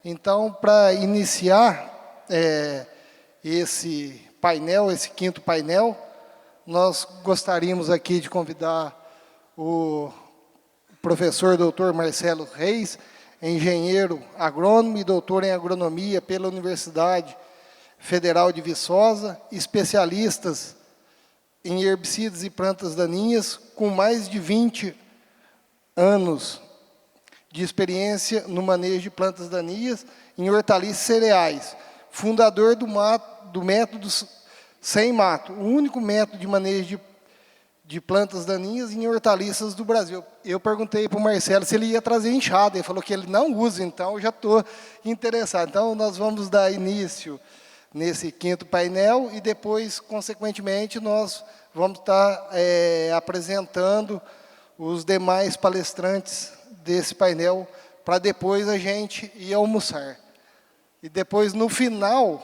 Então, para iniciar esse painel, esse quinto painel, nós gostaríamos aqui de convidar o professor Dr. Marcelo Reis, engenheiro agrônomo e doutor em agronomia pela Universidade Federal de Viçosa, especialistas em herbicidas e plantas daninhas, com mais de 20 anos de experiência no manejo de plantas daninhas em hortaliças e cereais, fundador do método sem mato, o único método de manejo de plantas daninhas em hortaliças do Brasil. Eu perguntei para o Marcelo se ele ia trazer enxada, ele falou que ele não usa, então eu já estou interessado. Então, nós vamos dar início nesse quinto painel e depois, consequentemente, nós vamos estar apresentando os demais palestrantes desse painel, para depois a gente ir almoçar. E depois, no final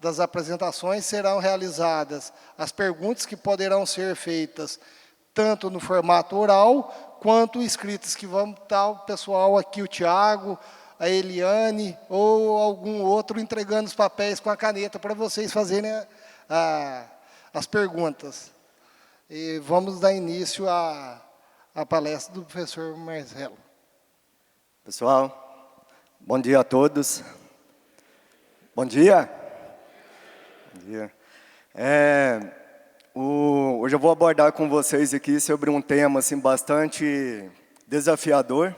das apresentações, serão realizadas as perguntas que poderão ser feitas tanto no formato oral, quanto escritas, que vamos estar o pessoal aqui, o Tiago, a Eliane, ou algum outro, entregando os papéis com a caneta para vocês fazerem as perguntas. E vamos dar início à palestra do professor Marcelo. Pessoal, bom dia a todos. Bom dia. Bom dia. Hoje eu vou abordar com vocês aqui sobre um tema assim, bastante desafiador,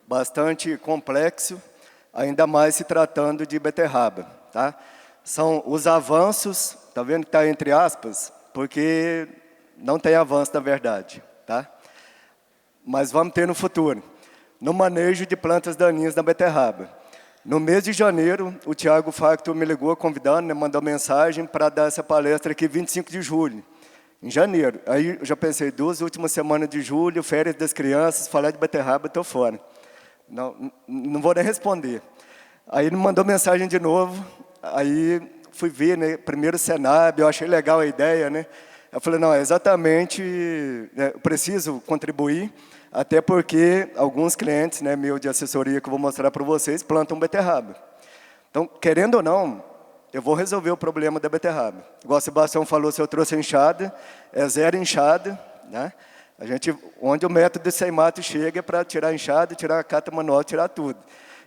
bastante complexo, ainda mais se tratando de beterraba. Tá? São os avanços, está vendo que está entre aspas, porque não tem avanço na verdade, tá? Mas vamos ter no futuro. No manejo de plantas daninhas na beterraba. No mês de janeiro, o Tiago Facto me ligou convidando, né, mandou mensagem para dar essa palestra aqui 25 de julho, em janeiro. Aí eu já pensei, 2 últimas semanas de julho, férias das crianças, falar de beterraba, estou fora. Não vou nem responder. Aí ele mandou mensagem de novo, aí fui ver, né, primeiro Senab, eu achei legal a ideia, né? Eu falei, não, exatamente, eu preciso contribuir, até porque alguns clientes, né, meu de assessoria que eu vou mostrar para vocês, plantam beterraba. Então, querendo ou não, eu vou resolver o problema da beterraba. Igual o Sebastião falou, se eu trouxe enxada, é 0 enxada, né? Onde o método de sem mato chega é para tirar a enxada, tirar a cata manual, tirar tudo.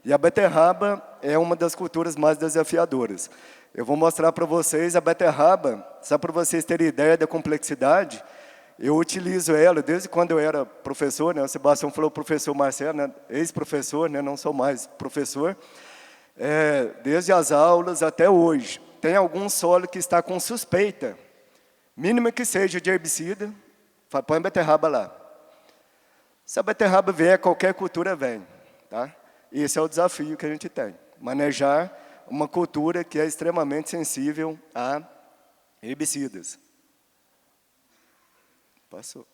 E a beterraba é uma das culturas mais desafiadoras. Eu vou mostrar para vocês a beterraba, só para vocês terem ideia da complexidade. Eu utilizo ela desde quando eu era professor, né? O Sebastião falou professor Marcelo, né? Ex-professor, né? Não sou mais professor. Desde as aulas até hoje. Tem algum solo que está com suspeita, mínima que seja de herbicida, põe a beterraba lá. Se a beterraba vier, qualquer cultura vem. Tá? Esse é o desafio que a gente tem, manejar uma cultura que é extremamente sensível a herbicidas. Passou.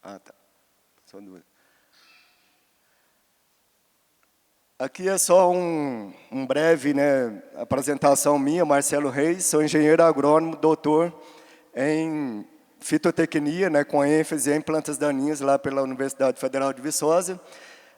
Ah, tá. Passou 2. Aqui é só um breve, né, apresentação minha, Marcelo Reis, sou engenheiro agrônomo, doutor em fitotecnia, né, com ênfase em plantas daninhas lá pela Universidade Federal de Viçosa.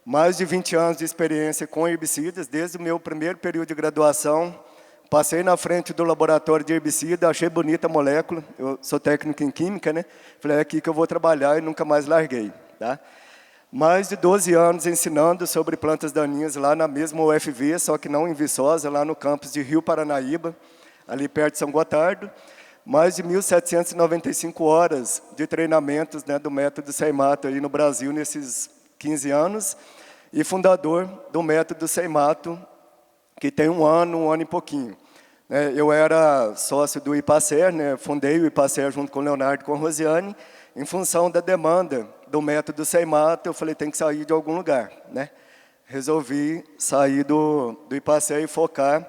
Mais de 20 anos de experiência com herbicidas, desde o meu primeiro período de graduação. Passei na frente do laboratório de herbicida, achei bonita a molécula. Eu sou técnico em química, né? Falei, é aqui que eu vou trabalhar e nunca mais larguei. Tá? Mais de 12 anos ensinando sobre plantas daninhas lá na mesma UFV, só que não em Viçosa, lá no campus de Rio Paranaíba, ali perto de São Gotardo. Mais de 1.795 horas de treinamentos, né, do método sem mato aí no Brasil nesses 15 anos, e fundador do método sem mato, que tem um ano e pouquinho. Eu era sócio do IPACER, né, fundei o IPACER junto com o Leonardo e com a Rosiane, em função da demanda do método sem mato, eu falei, tem que sair de algum lugar. Né? Resolvi sair do IPACER e focar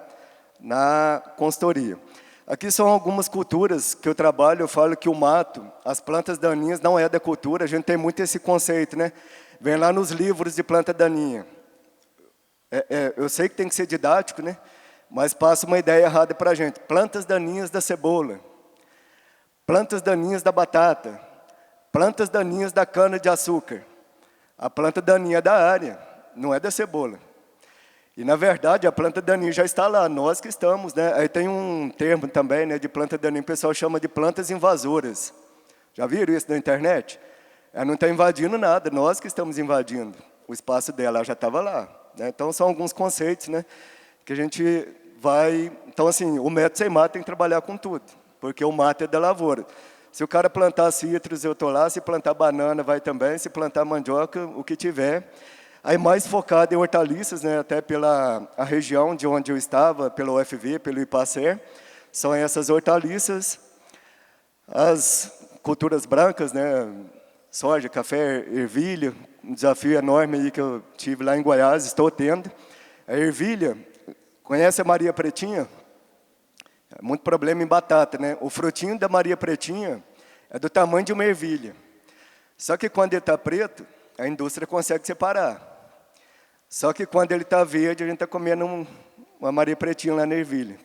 na consultoria. Aqui são algumas culturas que eu trabalho, eu falo que o mato, as plantas daninhas não é da cultura, a gente tem muito esse conceito, né? Vem lá nos livros de planta daninha. Eu sei que tem que ser didático, né? Mas passa uma ideia errada para a gente. Plantas daninhas da cebola, plantas daninhas da batata, plantas daninhas da cana-de-açúcar. A planta daninha é da área, não é da cebola. E, na verdade, a planta daninha já está lá, nós que estamos, né? Aí tem um termo também, né, de planta daninha, o pessoal chama de plantas invasoras. Já viram isso na internet? Ela não está invadindo nada, nós que estamos invadindo o espaço dela, ela já estava lá, né? Então, são alguns conceitos, né, que a gente vai... Então, assim, o método sem mato tem que trabalhar com tudo, porque o mato é da lavoura. Se o cara plantar citros, eu estou lá, se plantar banana, vai também, se plantar mandioca, o que tiver. Aí mais focado em hortaliças, né, até pela a região de onde eu estava, pelo UFV, pelo IPACER, são essas hortaliças, as culturas brancas, né, soja, café, ervilha, um desafio enorme aí que eu tive lá em Goiás, estou tendo. A ervilha, conhece a Maria Pretinha? Muito problema em batata, né? O frutinho da Maria Pretinha é do tamanho de uma ervilha. Só que quando ele está preto, a indústria consegue separar. Só que quando ele está verde, a gente está comendo uma Maria Pretinha lá na ervilha.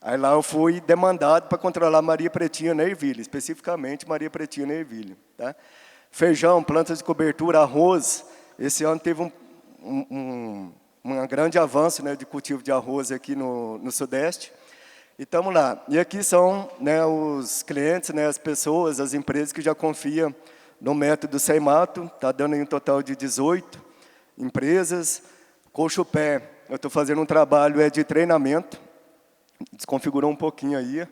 Aí lá eu fui demandado para controlar Maria Pretinha na ervilha, especificamente Maria Pretinha na ervilha. Tá? Feijão, plantas de cobertura, arroz. Esse ano teve um grande avanço, né, de cultivo de arroz aqui no Sudeste. E estamos lá. E aqui são, né, os clientes, né, as pessoas, as empresas que já confiam no método sem mato. Está dando aí um total de 18 empresas. Coxupé, eu estou fazendo um trabalho de treinamento. Desconfigurou um pouquinho aí,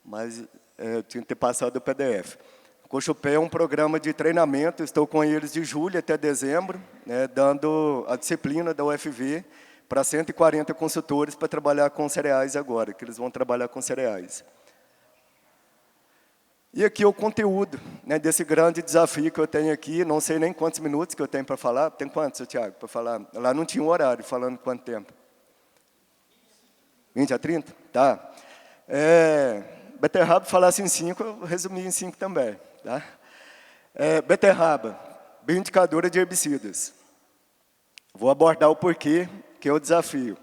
mas tinha que ter passado o PDF. Coxupé é um programa de treinamento, estou com eles de julho até dezembro, né, dando a disciplina da UFV para 140 consultores para trabalhar com cereais agora, que eles vão trabalhar com cereais. E aqui o conteúdo, né, desse grande desafio que eu tenho aqui, não sei nem quantos minutos que eu tenho para falar. Tem quantos, Tiago, para falar? Lá não tinha um horário, falando quanto tempo? 20 a 30? Tá. Beterraba, falasse em 5, eu resumi em 5 também. Tá? Beterraba, bioindicadora de herbicidas. Vou abordar o porquê, que é o desafio.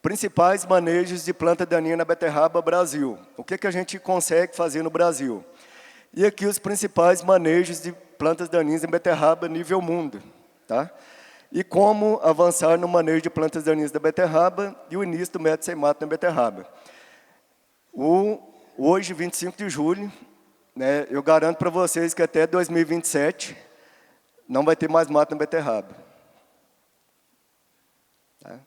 Principais manejos de planta daninha na beterraba Brasil. O que a gente consegue fazer no Brasil? E aqui os principais manejos de plantas daninhas em beterraba nível mundo. Tá? E como avançar no manejo de plantas daninhas da beterraba e o início do método sem mato na beterraba. Hoje, 25 de julho, né, eu garanto para vocês que até 2027 não vai ter mais mato na beterraba. Tá?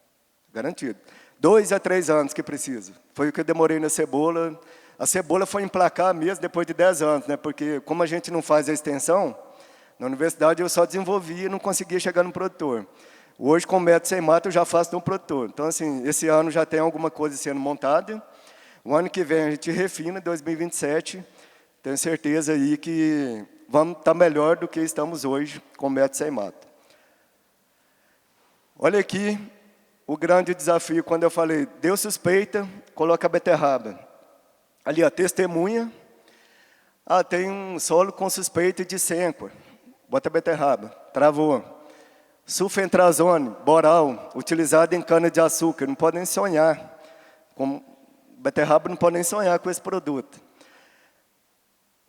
Garantido. 2 a 3 anos que precisa. Foi o que eu demorei na cebola. A cebola foi emplacar mesmo depois de 10 anos, né, porque como a gente não faz a extensão, na universidade eu só desenvolvia e não conseguia chegar no produtor. Hoje, com o método sem mato, eu já faço no produtor. Então, assim, esse ano já tem alguma coisa sendo montada. O ano que vem a gente refina, 2027. Tenho certeza aí que vamos estar melhor do que estamos hoje com o método sem mato. Olha aqui o grande desafio, quando eu falei, deu suspeita, coloca a beterraba. Ali, ó, testemunha. Tem um solo com suspeita de sênquor. Bota a beterraba. Travou. Sulfentrazone, boral, utilizado em cana-de-açúcar. Não podem sonhar. Beterraba não pode nem sonhar com esse produto.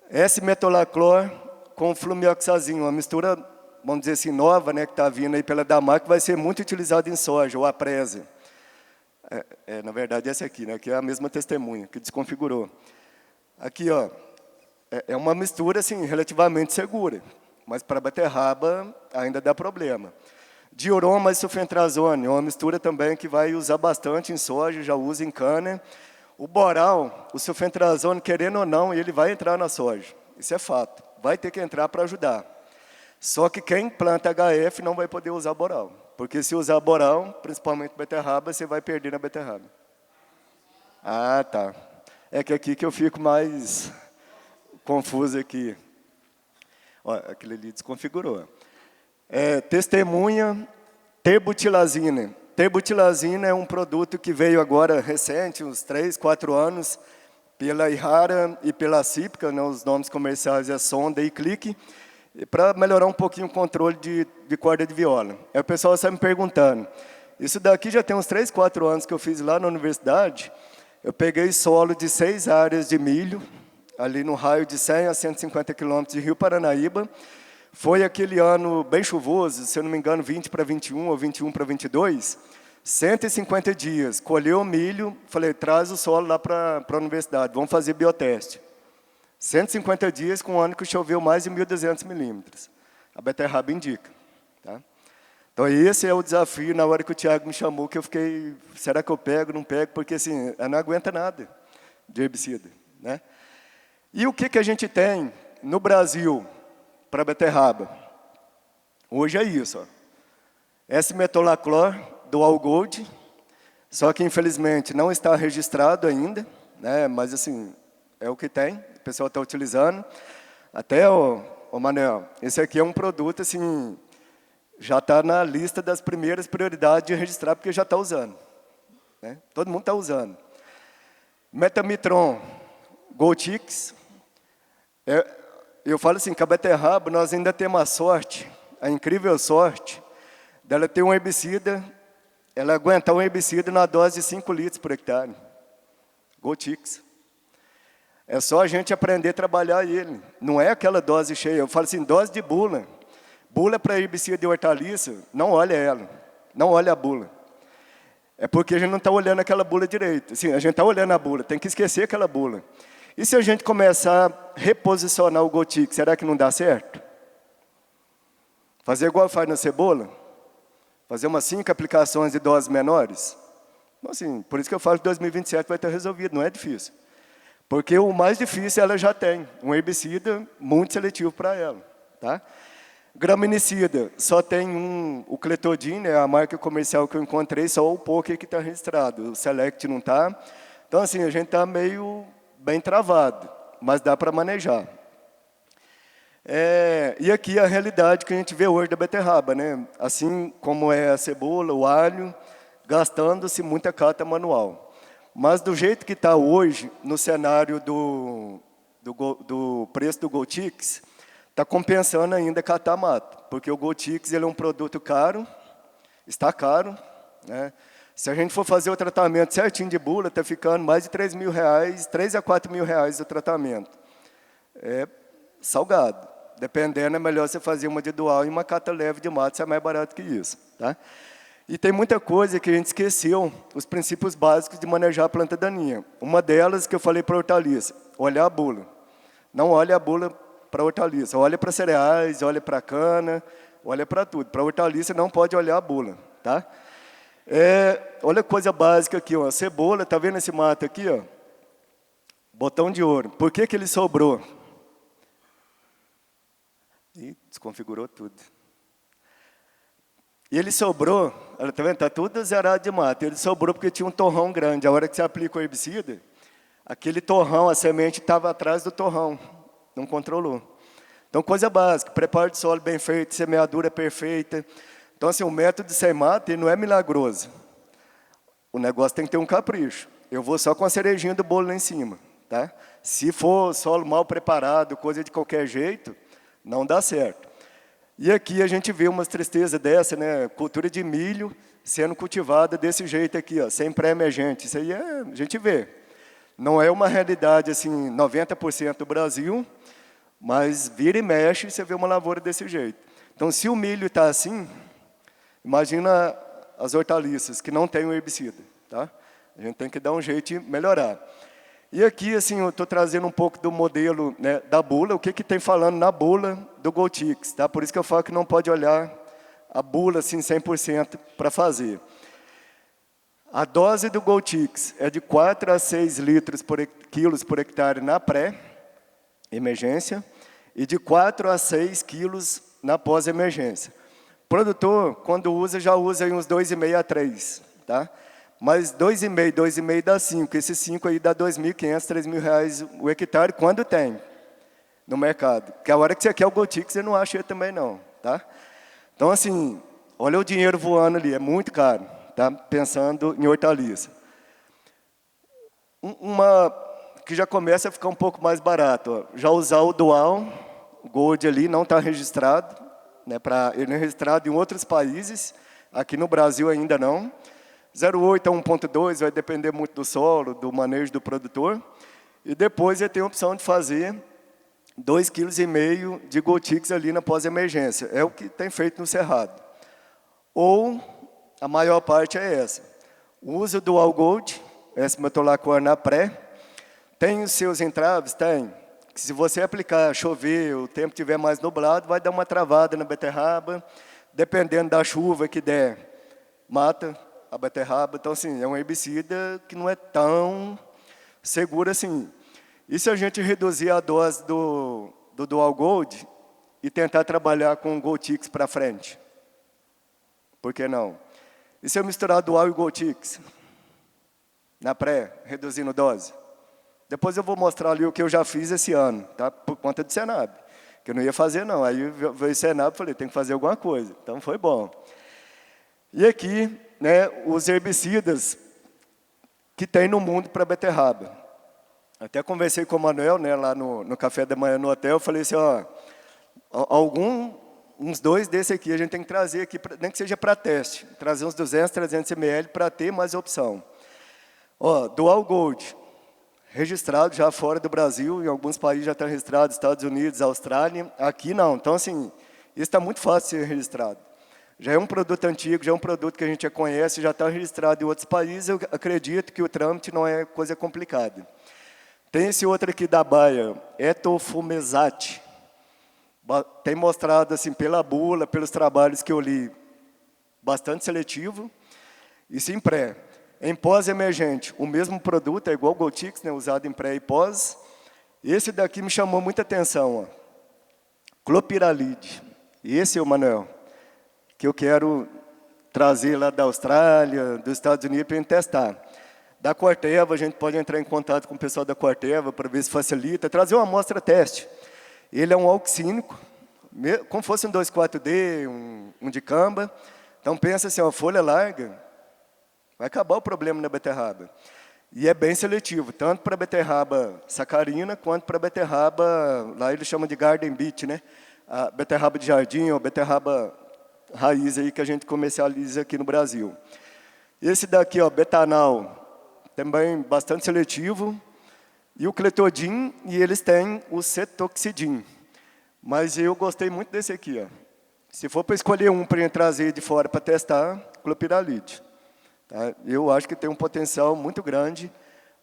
S-metolaclor com flumioxazin, uma mistura, vamos dizer assim, nova, né, que está vindo aí pela Damac, que vai ser muito utilizada em soja, ou a presa. Na verdade, essa aqui, né, que é a mesma testemunha, que desconfigurou. Aqui, ó, é uma mistura, assim, relativamente segura, mas para beterraba ainda dá problema. Dioroma e sulfentrazone, é uma mistura também que vai usar bastante em soja, já usa em cana. O boral, o sulfentrazone, querendo ou não, ele vai entrar na soja. Isso é fato. Vai ter que entrar para ajudar. Só que quem planta HF não vai poder usar boral. Porque se usar boral, principalmente beterraba, você vai perder na beterraba. Ah, tá. É que aqui que eu fico mais confuso aqui. Ó, aquele ali desconfigurou. Testemunha, terbutilazina. Terbutilazina é um produto que veio agora recente, uns 3, 4 anos, pela Ihara e pela Cípica, né, os nomes comerciais é Sonda e Clique, para melhorar um pouquinho o controle de corda de viola. Aí o pessoal está me perguntando, isso daqui já tem uns 3, 4 anos que eu fiz lá na universidade, eu peguei solo de 6 áreas de milho, ali no raio de 100 a 150 quilômetros de Rio Paranaíba, Foi aquele ano bem chuvoso, se eu não me engano, 20 para 21 ou 21 para 22, 150 dias, colheu o milho, falei, traz o solo lá para a universidade, vamos fazer bioteste. 150 dias com um ano que choveu mais de 1.200 milímetros. A beterraba indica. Tá? Então, esse é o desafio, na hora que o Tiago me chamou, que eu fiquei, será que eu pego, não pego? Porque, assim, ela não aguenta nada de herbicida. Né? E o que a gente tem no Brasil para beterraba? Hoje é isso. Ó. S-metolaclor do Algold, só que, infelizmente, não está registrado ainda, né? Mas, assim, é o que tem, o pessoal está utilizando. Até, ô Manuel, esse aqui é um produto, assim, já está na lista das primeiras prioridades de registrar, porque já está usando. Né? Todo mundo está usando. Metamitron, Goltix. Eu falo assim, que a beterraba, nós ainda temos a sorte, a incrível sorte, dela ter um herbicida, ela aguentar um herbicida na dose de 5 litros por hectare. Goltix. É só a gente aprender a trabalhar ele. Não é aquela dose cheia. Eu falo assim, dose de bula. Bula para herbicida de hortaliça, não olha ela. Não olha a bula. É porque a gente não está olhando aquela bula direito. Assim, a gente está olhando a bula, tem que esquecer aquela bula. E se a gente começar a reposicionar o Goltix, será que não dá certo? Fazer igual faz na cebola? Fazer umas 5 aplicações de doses menores? Então, assim, por isso que eu falo que 2027 vai estar resolvido, não é difícil. Porque o mais difícil ela já tem, um herbicida muito seletivo para ela. Tá? Graminicida, só tem o Cletodin, né, a marca comercial que eu encontrei, só o Poker que está registrado, o Select não está. Então, assim, a gente está meio bem travado, mas dá para manejar. E aqui a realidade que a gente vê hoje da beterraba, né? Assim como é a cebola, o alho, gastando-se muita cata manual. Mas do jeito que está hoje, no cenário do preço do Goltix, está compensando ainda catar mato, porque o Goltix ele é um produto caro, está caro. Né? Se a gente for fazer o tratamento certinho de bula, está ficando mais de R$3.000, 3 a 4 mil reais o tratamento. É salgado. Dependendo, é melhor você fazer uma de dual e uma cata leve de mato, isso é mais barato que isso. Tá? E tem muita coisa que a gente esqueceu, os princípios básicos de manejar a planta daninha. Uma delas que eu falei para a hortaliça, olhar a bula. Não olhe a bula para a hortaliça, olha para cereais, olha para a cana, olha para tudo. Para a hortaliça não pode olhar a bula. Tá? Olha a coisa básica aqui, ó, cebola, está vendo esse mato aqui? Ó? Botão de ouro. Por que ele sobrou? Ih, desconfigurou tudo. E ele sobrou, está vendo? Está tudo zerado de mato. Ele sobrou porque tinha um torrão grande. A hora que você aplica o herbicida, aquele torrão, a semente estava atrás do torrão. Não controlou. Então, coisa básica, preparo de solo bem feito, semeadura perfeita. Então, assim, o método de sem mato ele não é milagroso. O negócio tem que ter um capricho. Eu vou só com a cerejinha do bolo lá em cima. Tá? Se for solo mal preparado, coisa de qualquer jeito, não dá certo. E aqui a gente vê umas tristezas dessa, né? Cultura de milho sendo cultivada desse jeito aqui, ó, sem pré-emergente. Isso aí a gente vê. Não é uma realidade, assim, 90% do Brasil, mas vira e mexe, você vê uma lavoura desse jeito. Então, se o milho está assim, imagina as hortaliças, que não têm o herbicida. Tá? A gente tem que dar um jeito de melhorar. E aqui, assim, eu estou trazendo um pouco do modelo, né, da bula, o que tem falando na bula do Goltix. Tá? Por isso que eu falo que não pode olhar a bula assim, 100% para fazer. A dose do Goltix é de 4 a 6 quilos por hectare na pré-emergência e de 4 a 6 quilos na pós-emergência. O produtor, quando usa, já usa aí uns 2,5 a 3. Tá? Mas 2,5 dá 5. Esse 5 aí dá R$2.500, R$3.000 o hectare, quando tem no mercado. Porque a hora que você quer o Goltix, você não acha ele também não. Tá? Então, assim, olha o dinheiro voando ali, é muito caro. Tá? Pensando em hortaliça. Uma que já começa a ficar um pouco mais barato. Ó. Já usar o Dual, o Gold ali, não está registrado. Né, ele é registrado em outros países. Aqui no Brasil ainda não. 0,8 a 1,2 vai depender muito do solo, do manejo do produtor. E depois ele tem a opção de fazer 2,5 kg de Gotix ali na pós-emergência. É o que tem feito no Cerrado. Ou, a maior parte é essa. O uso do All Gold, S-metolacor na pré, tem os seus entraves? Tem. Se você aplicar, chover, o tempo estiver mais nublado, vai dar uma travada na beterraba, dependendo da chuva que der, mata a beterraba. Então, assim, é um herbicida que não é tão seguro assim. E se a gente reduzir a dose do Dual Gold e tentar trabalhar com o Gotix para frente? Por que não? E se eu misturar Dual e Gotix na pré, reduzindo dose? Depois eu vou mostrar ali o que eu já fiz esse ano, tá? Por conta do Senab, que eu não ia fazer não. Aí veio o Senab e falei, tem que fazer alguma coisa. Então foi bom. E aqui, né, os herbicidas que tem no mundo para beterraba. Até conversei com o Manuel, né, lá no café da manhã no hotel, falei assim, ó, uns 2 desse aqui a gente tem que trazer aqui, nem que seja para teste, trazer uns 200, 300 ml para ter mais opção. Ó, Dual Gold, registrado já fora do Brasil, em alguns países já está registrado, Estados Unidos, Austrália, aqui não. Então, assim, isso está muito fácil de ser registrado. Já é um produto antigo, já é um produto que a gente já conhece, já está registrado em outros países, eu acredito que o trâmite não é coisa complicada. Tem esse outro aqui da Bayer, Etofumezate. Tem mostrado, assim, pela bula, pelos trabalhos que eu li, bastante seletivo. Isso em pré. Em pós-emergente, o mesmo produto, é igual o Gotix, né, usado em pré e pós. Esse daqui me chamou muita atenção. Ó. Clopiralide. Esse é o Manuel, que eu quero trazer lá da Austrália, dos Estados Unidos, para a gente testar. Da Corteva, a gente pode entrar em contato com o pessoal da Corteva para ver se facilita, trazer uma amostra teste. Ele é um auxínico, como fosse um 2,4-D, um de camba. Então, pensa assim, ó, folha larga, vai acabar o problema na beterraba. E é bem seletivo, tanto para beterraba sacarina, quanto para beterraba, lá eles chamam de garden beet, né? A beterraba de jardim, ou beterraba raiz aí que a gente comercializa aqui no Brasil. Esse daqui, ó, betanal, também bastante seletivo, e o cletodin, e eles têm o cetoxidin. Mas eu gostei muito desse aqui. Ó. Se for para escolher um para trazer de fora para testar, clopiralide. Tá? Eu acho que tem um potencial muito grande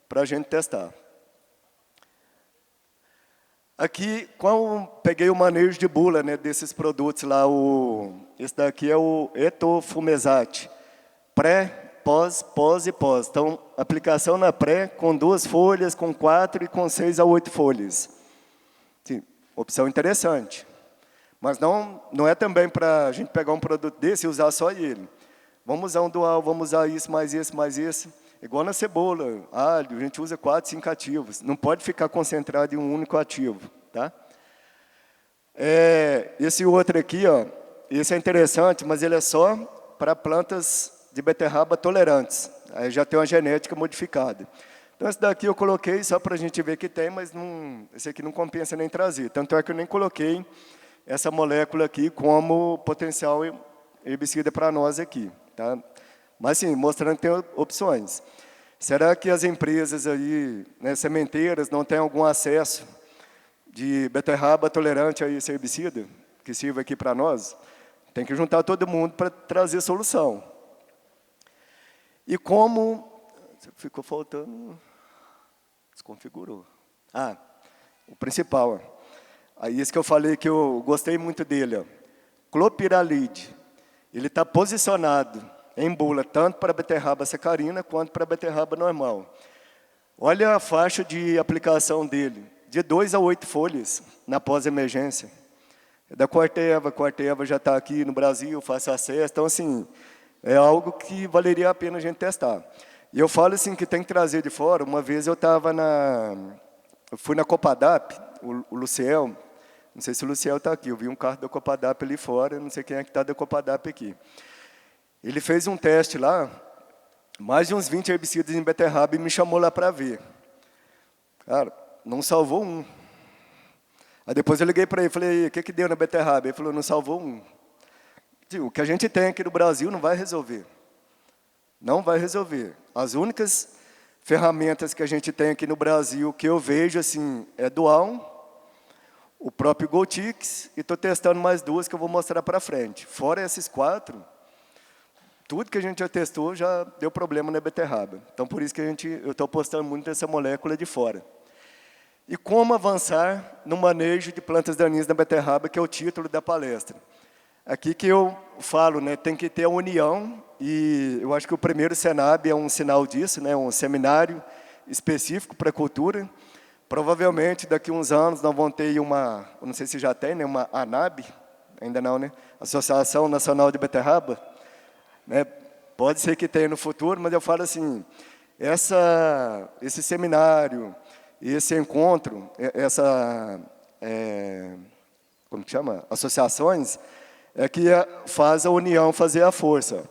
para a gente testar. Aqui, quando peguei o manejo de bula, né, desses produtos lá, esse daqui é o Etofumezate. Pré, pós e pós. Então, aplicação na pré com 2 folhas, com 4 e com 6 a 8 folhas. Sim, opção interessante. Mas não é também para a gente pegar um produto desse e usar só ele. Vamos usar um dual, vamos usar isso, mais esse, mais esse. Igual na cebola, alho, a gente usa 4, 5 ativos. Não pode ficar concentrado em um único ativo. Tá? Esse outro aqui, ó, esse é interessante, mas ele é só para plantas de beterraba tolerantes. Aí já tem uma genética modificada. Então, esse daqui eu coloquei só para a gente ver que tem, mas não, esse aqui não compensa nem trazer. Tanto é que eu nem coloquei essa molécula aqui como potencial herbicida para nós aqui. Tá? Mas, sim, mostrando que tem opções. Será que as empresas aí, né, sementeiras, não têm algum acesso de beterraba tolerante a esse herbicida, que sirva aqui para nós? Tem que juntar todo mundo para trazer solução. E como... Ficou faltando... Desconfigurou. O principal. Ó. Aí esse que eu falei que eu gostei muito dele. Ó. Clopiralide. Ele está posicionado em bula, tanto para beterraba sacarina, quanto para beterraba normal. Olha a faixa de aplicação dele. De 2 a 8 folhas na pós-emergência. É da Corteva. A Corteva já está aqui no Brasil, faz acesso. Então, assim... É algo que valeria a pena a gente testar. E eu falo assim que tem que trazer de fora. Uma vez eu fui na Copadap, o Luciel, não sei se o Luciel está aqui, eu vi um carro da Copadap ali fora, não sei quem é que está da Copadap aqui. Ele fez um teste lá, mais de uns 20 herbicidas em beterraba e me chamou lá para ver. Cara, não salvou um. Aí depois eu liguei para ele e falei, o que deu na beterraba? Ele falou, não salvou um. O que a gente tem aqui no Brasil não vai resolver. Não vai resolver. As únicas ferramentas que a gente tem aqui no Brasil, que eu vejo assim, é dual, o próprio GoTix, e estou testando mais 2 que eu vou mostrar para frente. Fora esses 4, tudo que a gente já testou já deu problema na beterraba. Então, por isso que eu estou apostando muito nessa molécula de fora. E como avançar no manejo de plantas daninhas na beterraba, que é o título da palestra. Aqui que eu falo, né, tem que ter a união, e eu acho que o primeiro Senab é um sinal disso, né, um seminário específico para a cultura. Provavelmente, daqui a uns anos, nós vamos ter uma, não sei se já tem, né, uma ANAB, ainda não, né, Associação Nacional de Beterraba, né, pode ser que tenha no futuro, mas eu falo assim, esse seminário, esse encontro, como que chama? Associações, é que faz a união fazer a força.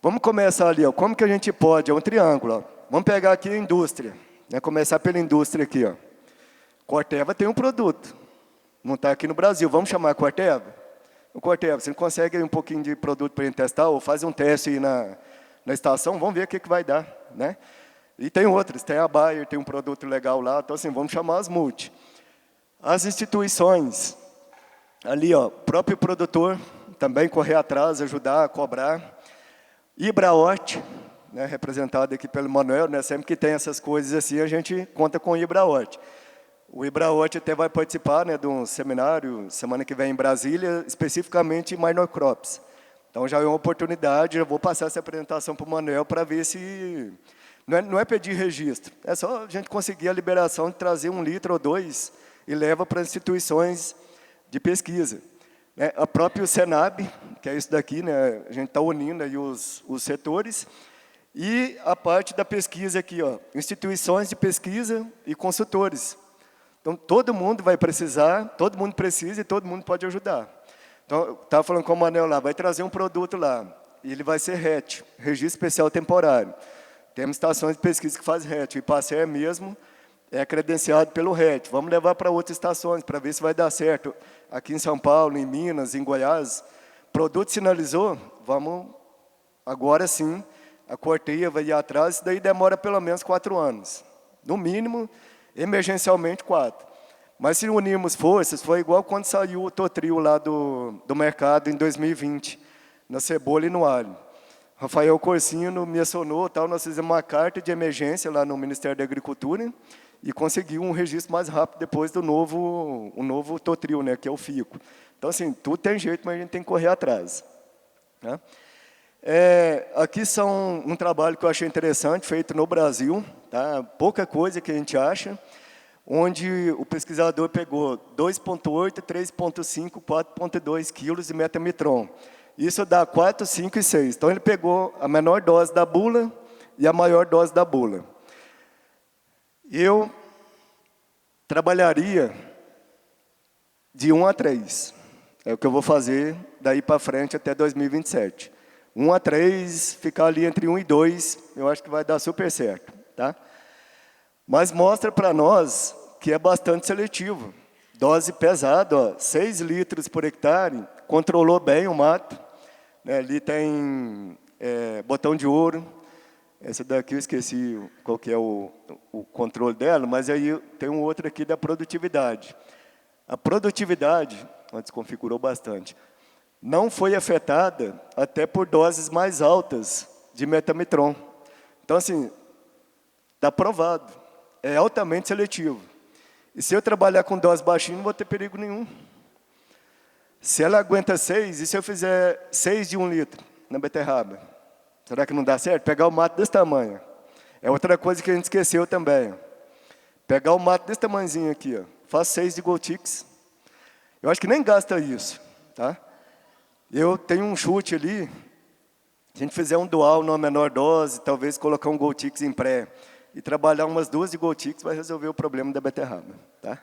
Vamos começar ali, ó. Como que a gente pode? É um triângulo. Ó. Vamos pegar aqui a indústria. Né? Começar pela indústria aqui. Ó. Corteva tem um produto. Não está aqui no Brasil. Vamos chamar a Corteva? O Corteva, você não consegue um pouquinho de produto para a gente testar? Ou faz um teste aí na estação, vamos ver o que vai dar. Né? E tem outros, tem a Bayer, tem um produto legal lá. Então, assim, vamos chamar as multi. As instituições, ali, ó, próprio produtor, também correr atrás, ajudar, cobrar. Ibrahort, né, representado aqui pelo Manuel, né, sempre que tem essas coisas assim, a gente conta com o Ibrahort. O Ibrahort até vai participar, né, de um seminário, semana que vem em Brasília, especificamente em minor crops. Então, já é uma oportunidade, eu vou passar essa apresentação para o Manuel para ver se... Não é pedir registro, é só a gente conseguir a liberação de trazer 1 litro ou 2 e leva para instituições de pesquisa. A própria Senab, que é isso daqui, né, a gente está unindo aí os setores, e a parte da pesquisa aqui, ó, instituições de pesquisa e consultores. Então, todo mundo vai precisar, todo mundo precisa e todo mundo pode ajudar. Então, eu estava falando com o Manuel lá, vai trazer um produto lá, e ele vai ser RET, Registro Especial Temporário. Temos estações de pesquisa que fazem RET, o IPACER mesmo é credenciado pelo RET. Vamos levar para outras estações, para ver se vai dar certo. Aqui em São Paulo, em Minas, em Goiás, produto sinalizou, vamos, agora sim, a Corteva vai ir atrás, isso daí demora pelo menos 4 anos. No mínimo, emergencialmente 4. Mas se unirmos forças, foi igual quando saiu o Totril lá do mercado em 2020, na cebola e no alho. Rafael Corsino me acionou, tal, nós fizemos uma carta de emergência lá no Ministério da Agricultura e conseguiu um registro mais rápido depois do novo Totril, né, que é o FICO. Então, assim, tudo tem jeito, mas a gente tem que correr atrás. Né? Aqui são um trabalho que eu achei interessante, feito no Brasil, tá? Pouca coisa que a gente acha, onde o pesquisador pegou 2,8, 3,5, 4,2 quilos de metamitron. Isso dá 4, 5 e 6. Então, ele pegou a menor dose da bula e a maior dose da bula. Eu trabalharia de 1 a 3. É o que eu vou fazer daí para frente até 2027. 1 a 3, ficar ali entre 1 e 2, eu acho que vai dar super certo. Tá? Mas mostra para nós que é bastante seletivo. Dose pesada, ó, 6 litros por hectare, controlou bem o mato. Ali tem botão de ouro. Essa daqui eu esqueci qual que é o controle dela, mas aí tem um outro aqui da produtividade. A produtividade, desconfigurou bastante, não foi afetada até por doses mais altas de metamitron. Então, assim, está provado, é altamente seletivo. E se eu trabalhar com dose baixinha, não vou ter perigo nenhum. Se ela aguenta 6, e se eu fizer 6 de 1 litro na beterraba? Será que não dá certo? Pegar o mato desse tamanho. É outra coisa que a gente esqueceu também. Ó. Pegar o mato desse tamanhozinho aqui. Ó. Faz 6 de GoTix. Eu acho que nem gasta isso. Tá? Eu tenho um chute ali. Se a gente fizer um dual numa menor dose, talvez colocar um GoTix em pré, e trabalhar umas 2 de GoTix, vai resolver o problema da beterraba. Tá?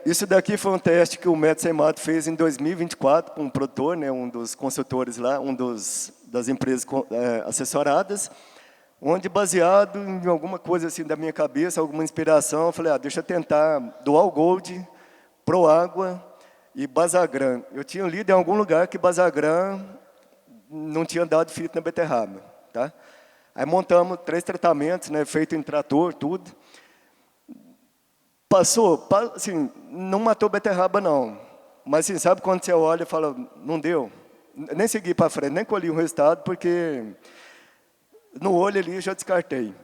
Isso daqui foi um teste que o Método Sem Mato fez em 2024 com um produtor, né, um dos consultores lá, das empresas assessoradas, onde, baseado em alguma coisa assim da minha cabeça, alguma inspiração, eu falei, deixa eu tentar Dual Gold, Proágua e Basagran. Eu tinha lido em algum lugar que Basagran não tinha dado fito na beterraba. Tá? Aí montamos 3 tratamentos, né, feito em trator, tudo. passou, assim, não matou beterraba, não. Mas, assim, sabe quando você olha e fala, não deu? Nem segui para frente, nem colhi o resultado, porque no olho ali eu já descartei.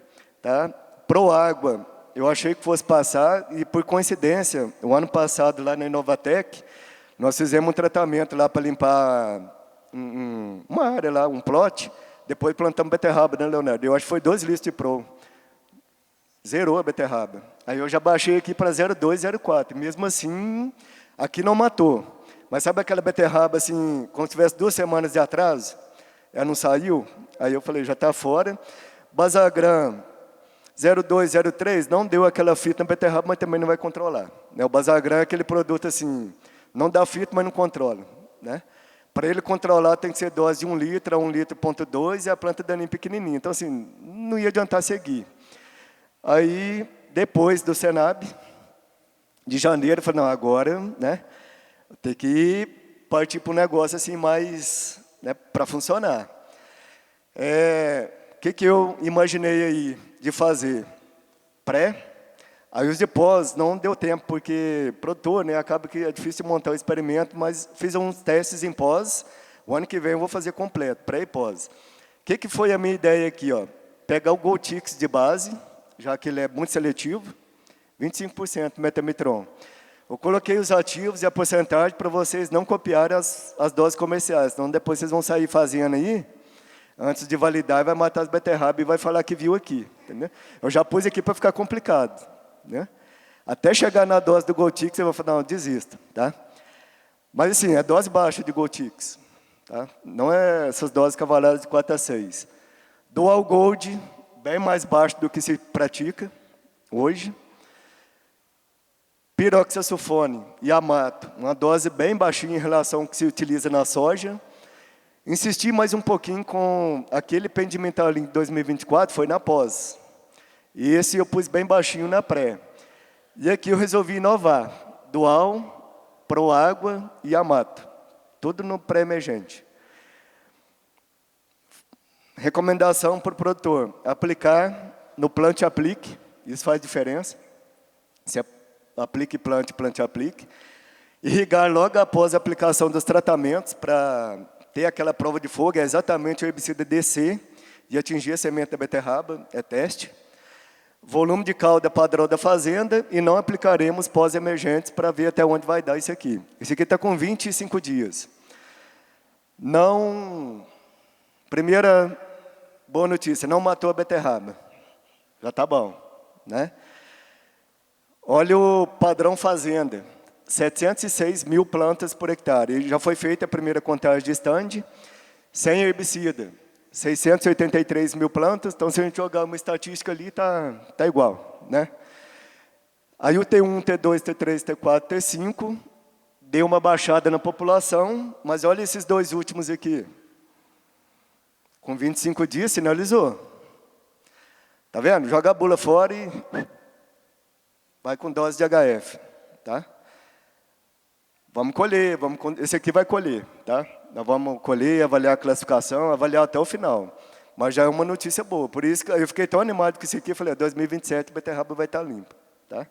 Tá? Pro água, eu achei que fosse passar, e por coincidência, o ano passado, lá na Inovatec, nós fizemos um tratamento lá para limpar uma área lá, um plot, depois plantamos beterraba, né, Leonardo? Eu acho que foi 2 litros de Pro. Zerou a beterraba. Aí eu já baixei aqui para 0,2, 0,4. Mesmo assim, aqui não matou. Mas sabe aquela beterraba, assim, como se tivesse 2 semanas de atraso? Ela não saiu? Aí eu falei, já está fora. Basagran, 0,2, 0,3, não deu aquela fita na beterraba, mas também não vai controlar. O Basagran é aquele produto assim, não dá fita, mas não controla. Né? Para ele controlar, tem que ser dose de 1 litro a 1,2 litro, e a planta daninha pequenininha. Então, assim, não ia adiantar seguir. Aí, depois do Senab, de janeiro, eu falei, não, agora, né, tem que partir para um negócio assim mais, né, para funcionar. O que eu imaginei aí de fazer? Pré. Aí os de pós não deu tempo, porque produtor, né, acaba que é difícil montar o experimento, mas fiz uns testes em pós. O ano que vem eu vou fazer completo, pré e pós. O que foi a minha ideia aqui? Ó? Pegar o Goltix de base, já que ele é muito seletivo, 25% metamitron. Eu coloquei os ativos e a porcentagem para vocês não copiarem as doses comerciais, senão depois vocês vão sair fazendo aí, antes de validar, vai matar as beterrabas e vai falar que viu aqui. Entendeu? Eu já pus aqui para ficar complicado. Né? Até chegar na dose do Goltix, eu vou falar, não, desista. Tá? Mas assim, é dose baixa de Goltix. Tá? Não é essas doses cavaladas de 4 a 6. Dual Gold, bem mais baixo do que se pratica hoje. Piroxasulfone e amato, uma dose bem baixinha em relação ao que se utiliza na soja. Insisti mais um pouquinho com aquele pendimental em 2024, foi na pós. E esse eu pus bem baixinho na pré. E aqui eu resolvi inovar. Dual, Proágua e amato. Tudo no pré-emergente. Recomendação para o produtor. Aplicar no plante-aplique. Isso faz diferença. Se aplique, plante, plante, aplique. Irrigar logo após a aplicação dos tratamentos para ter aquela prova de fogo. É exatamente o herbicida descer e atingir a semente da beterraba. É teste. Volume de calda padrão da fazenda e não aplicaremos pós-emergentes para ver até onde vai dar isso aqui. Esse aqui está com 25 dias. Não... Primeira boa notícia, não matou a beterraba. Já está bom. Né? Olha o padrão fazenda. 706 mil plantas por hectare. E já foi feita a primeira contagem de stand, sem herbicida. 683 mil plantas, então se a gente jogar uma estatística ali, tá igual. Né? Aí o T1, T2, T3, T4, T5, deu uma baixada na população, mas olha esses 2 últimos aqui. Com 25 dias, sinalizou. Tá vendo? Joga a bula fora e vai com dose de HF. Tá? Vamos colher, esse aqui vai colher. Tá? Nós vamos colher, avaliar a classificação, avaliar até o final. Mas já é uma notícia boa. Por isso que eu fiquei tão animado com isso aqui. Eu falei, 2027 a beterraba vai estar limpa. Tá?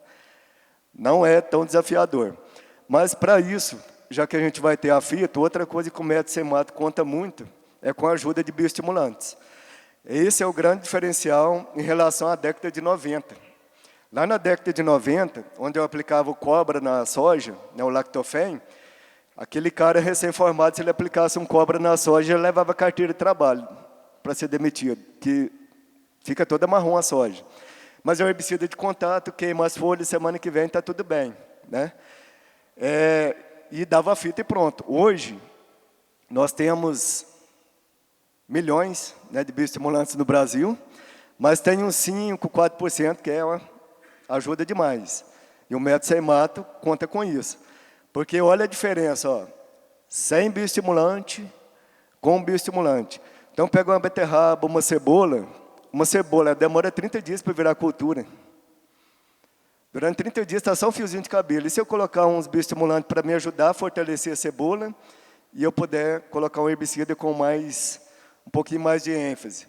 Não é tão desafiador. Mas para isso, já que a gente vai ter a fita, outra coisa que o método Semato conta muito é com a ajuda de bioestimulantes. Esse é o grande diferencial em relação à década de 90. Lá na década de 90, onde eu aplicava o cobra na soja, né, o lactofen, aquele cara recém-formado, se ele aplicasse um cobra na soja, ele levava carteira de trabalho para ser demitido, que fica toda marrom a soja. Mas é um herbicida de contato, queima as folhas, semana que vem está tudo bem. Né? E dava a fita e pronto. Hoje, nós temos milhões, né, de bioestimulantes no Brasil, mas tem uns 5, 4% que é uma ajuda demais. E o método Semato conta com isso. Porque olha a diferença, ó, sem bioestimulante com bioestimulante. Então, pega uma beterraba, uma cebola demora 30 dias para virar cultura. Durante 30 dias está só um fiozinho de cabelo. E se eu colocar uns bioestimulantes para me ajudar a fortalecer a cebola e eu puder colocar um herbicida com um pouquinho mais de ênfase.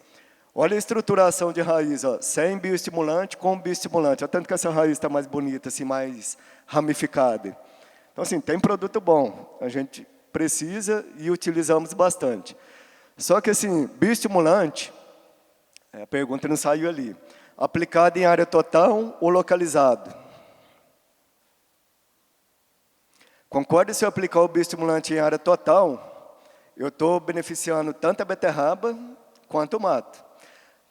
Olha a estruturação de raiz, ó, sem bioestimulante com bioestimulante. Olha tanto que essa raiz está mais bonita, assim, mais ramificada. Então, assim, tem produto bom. A gente precisa e utilizamos bastante. Só que, assim, bioestimulante, a pergunta não saiu ali, aplicado em área total ou localizado? Concorda se eu aplicar o bioestimulante em área total, eu estou beneficiando tanto a beterraba quanto o mato.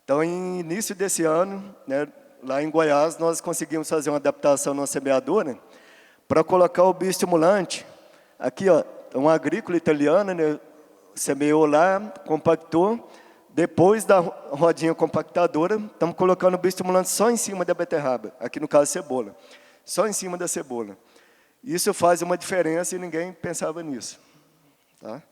Então, em início desse ano, né, lá em Goiás, nós conseguimos fazer uma adaptação na semeadora para colocar o bioestimulante. Aqui, ó, um agrícola italiano, né, semeou lá, compactou. Depois da rodinha compactadora, estamos colocando o bioestimulante só em cima da beterraba. Aqui, no caso, cebola. Só em cima da cebola. Isso faz uma diferença e ninguém pensava nisso. Tá?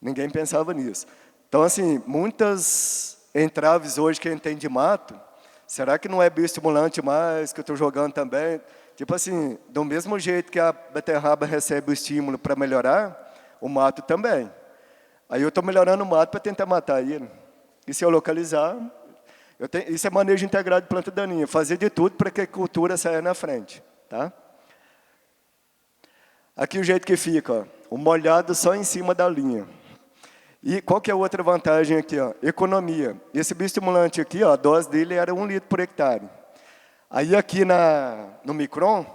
Ninguém pensava nisso. Então, assim, muitas entraves hoje que a gente tem de mato, será que não é bioestimulante mais, que eu estou jogando também? Tipo assim, do mesmo jeito que a beterraba recebe o estímulo para melhorar, o mato também. Aí eu estou melhorando o mato para tentar matar ele. E se eu localizar, isso é manejo integrado de planta daninha, fazer de tudo para que a cultura saia na frente. Tá? Aqui o jeito que fica, ó, o molhado só em cima da linha. E qual que é a outra vantagem aqui? Ó? Economia. Esse bioestimulante aqui, ó, a dose dele era 1 litro por hectare. Aí aqui no Micron,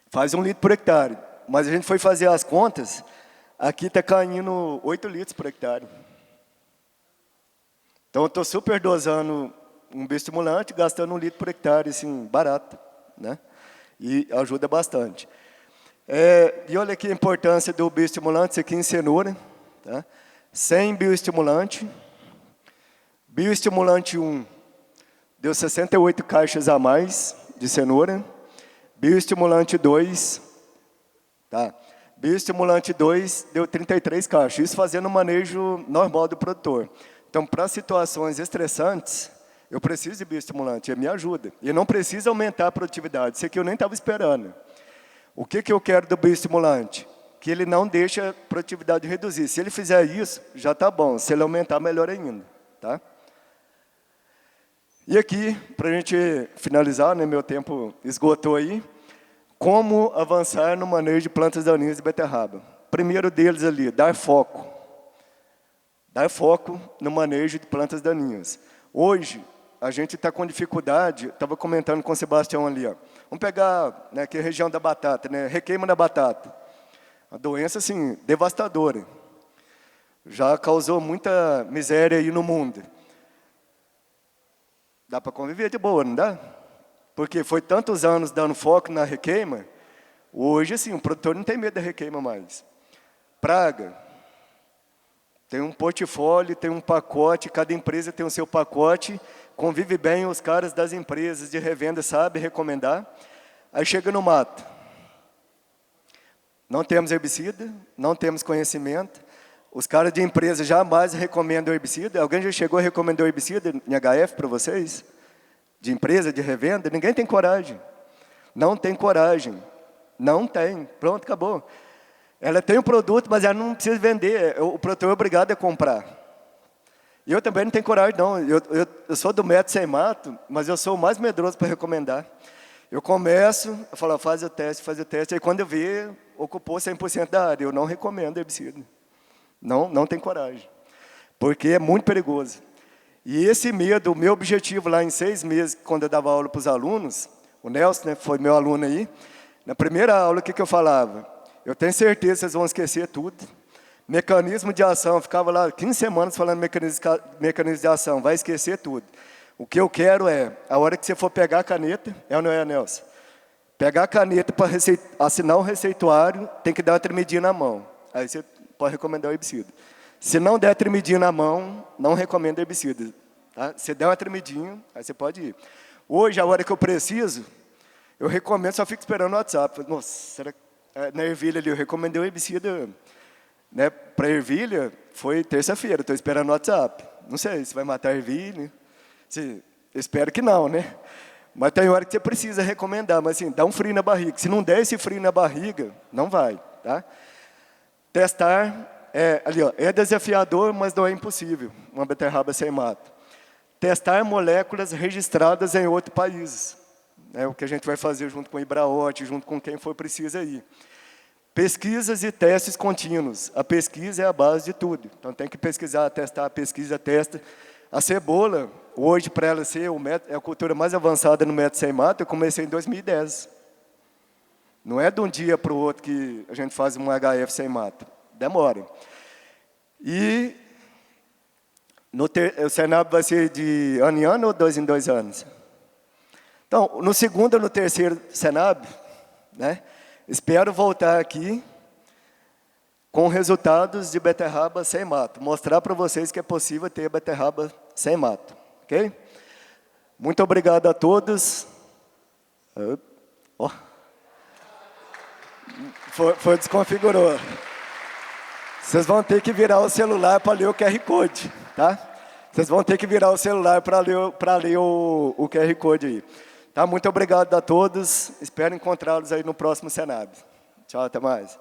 faz 1 litro por hectare. Mas a gente foi fazer as contas, aqui está caindo 8 litros por hectare. Então eu estou super dosando um bioestimulante, gastando 1 litro por hectare, assim, barato. Né? E ajuda bastante. E olha aqui a importância do bioestimulante, isso aqui em cenoura. Tá? Sem bioestimulante. Bioestimulante 1 deu 68 caixas a mais de cenoura. Bioestimulante 2, tá? Bioestimulante 2 deu 33 caixas. Isso fazendo o manejo normal do produtor. Então, para situações estressantes, eu preciso de bioestimulante, ele me ajuda. E não precisa aumentar a produtividade. Isso aqui eu nem estava esperando. O que eu quero do bioestimulante? Que ele não deixa a produtividade reduzir. Se ele fizer isso, já está bom. Se ele aumentar, melhor ainda. Tá? E aqui, para a gente finalizar, né, meu tempo esgotou aí, como avançar no manejo de plantas daninhas de beterraba. Primeiro deles ali, dar foco. Dar foco no manejo de plantas daninhas. Hoje, a gente está com dificuldade, estava comentando com o Sebastião ali, ó. Vamos pegar, né, aqui a região da batata, né, requeima da batata. A doença, assim, devastadora. Já causou muita miséria aí no mundo. Dá para conviver de boa, não dá? Porque foi tantos anos dando foco na requeima, hoje, assim, o produtor não tem medo da requeima mais. Praga. Tem um portfólio, tem um pacote, cada empresa tem o seu pacote, convive bem, os caras das empresas de revenda sabem recomendar. Aí chega no mato. Não temos herbicida, não temos conhecimento. Os caras de empresa jamais recomendam herbicida. Alguém já chegou a recomendar herbicida em HF para vocês? De empresa, de revenda? Ninguém tem coragem. Não tem coragem. Não tem. Pronto, acabou. Ela tem o produto, mas ela não precisa vender. O produtor é obrigado a comprar. E eu também não tenho coragem, não. Eu sou do método sem mato, mas eu sou o mais medroso para recomendar. Eu começo, eu falo, faz o teste, aí quando eu ver, ocupou 100% da área. Eu não recomendo herbicida. Não tem coragem. Porque é muito perigoso. E esse medo, o meu objetivo lá em 6 meses, quando eu dava aula para os alunos, o Nelson, né, foi meu aluno aí, na primeira aula, o que eu falava? Eu tenho certeza que vocês vão esquecer tudo. Mecanismo de ação, eu ficava lá 15 semanas falando mecanismo de ação, vai esquecer tudo. O que eu quero é, a hora que você for pegar a caneta, é ou não é, Nelson? Pegar a caneta para assinar um receituário, tem que dar uma tremidinha na mão. Aí você pode recomendar o herbicida. Se não der tremidinha na mão, não recomendo herbicida. Tá? Se der uma tremidinha, aí você pode ir. Hoje, a hora que eu preciso, eu recomendo, só fico esperando o WhatsApp. Nossa, será que na ervilha ali, eu recomendei o herbicida, né, para ervilha, foi terça-feira, estou esperando o WhatsApp. Não sei se vai matar a ervilha. Espero que não, né? Mas tem hora que você precisa recomendar, mas assim, dá um frio na barriga. Se não der esse frio na barriga, não vai, tá? Testar, ali, ó, é desafiador, mas não é impossível, uma beterraba sem mato. testar moléculas registradas em outros países. É o que a gente vai fazer junto com o Ibraot, junto com quem for preciso aí. Pesquisas e testes contínuos. A pesquisa é a base de tudo. Então, tem que pesquisar, testar, pesquisa, testa. A cebola, hoje, para ela ser a cultura mais avançada no método sem mato, eu comecei em 2010. Não é de um dia para o outro que a gente faz um HF sem mato. Demora. E o Senab vai ser de ano em ano ou 2 em 2 anos? Então, no segundo ou no terceiro Senab, né, espero voltar aqui com resultados de beterraba sem mato. Mostrar para vocês que é possível ter beterraba sem mato. Ok? Muito obrigado a todos. Oh. Foi desconfigurou. Vocês vão ter que virar o celular para ler o QR Code, tá? Vocês vão ter que virar o celular para ler o QR Code aí. Tá? Muito obrigado a todos. Espero encontrá-los aí no próximo Senab. Tchau, até mais.